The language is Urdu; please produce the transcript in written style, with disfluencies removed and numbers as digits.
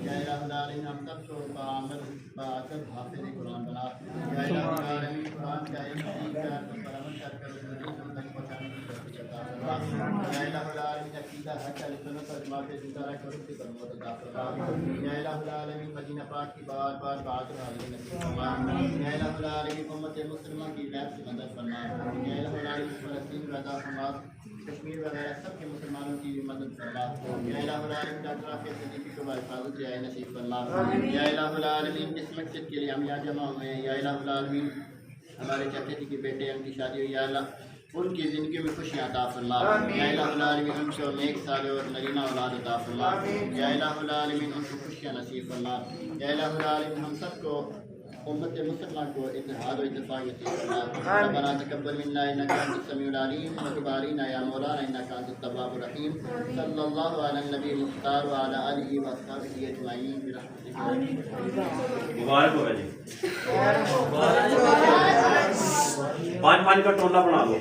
یا الہ العالمین ہم سب کو بعمل باعث حافظ قرآن بنا، یا الہ العالمین قرآن کا علم سیکھ کر پر عمل کر کر اس دنیا تک پہنچانے کی توفیق عطا فرما، یا الہ العالمین عقیدہ حق اہل سنت و جماعت زندہ رکھ اور اس کی برکت عطا فرما، یا الہ العالمین مدینہ پاک کی بار بار بات حاضر نصیب فرما، یا الہ العالمین امت مسلمہ کی غیب سے مدد فرما، یا الہ العالمین فلسطین غزہ حماس کشمیر وغیرہ سب کے مسلمانوں کی مدد فرما، یا الہ العالمین ڈاکٹر عافیہ صدیقی کو حفاظت سے نصیب فرما، یا الہ العالمین جس مقصد کے لیے ہم یہاں جمع ہوئے ہیں، یا الہ العالمین ہمارے چچا جی کے بیٹے ان کی شادی ہوئی، یا اللہ ان کی زندگی میں خوشیاں عطا فرما، یا الہ العالمین ان کو نیک صالح اور نرینہ اولاد عطا فرما، یا الہ العالمین ان کو خوشیاں نصیب فرما، یا الہ العالمین ہم سب کو امت مسلمہ کو اتحاد و اتفاق نصیب فرما، ربنا تقبل منا انک انت السمیع العلیم وتب علینا یا مولانا انک انت التواب الرحیم، صلی اللہ علی النبی مختار وعلی آلہ واصحابہ اجمعین برحمتک۔ مبارک ہو جی، پانچ کا ٹولہ بنا دو۔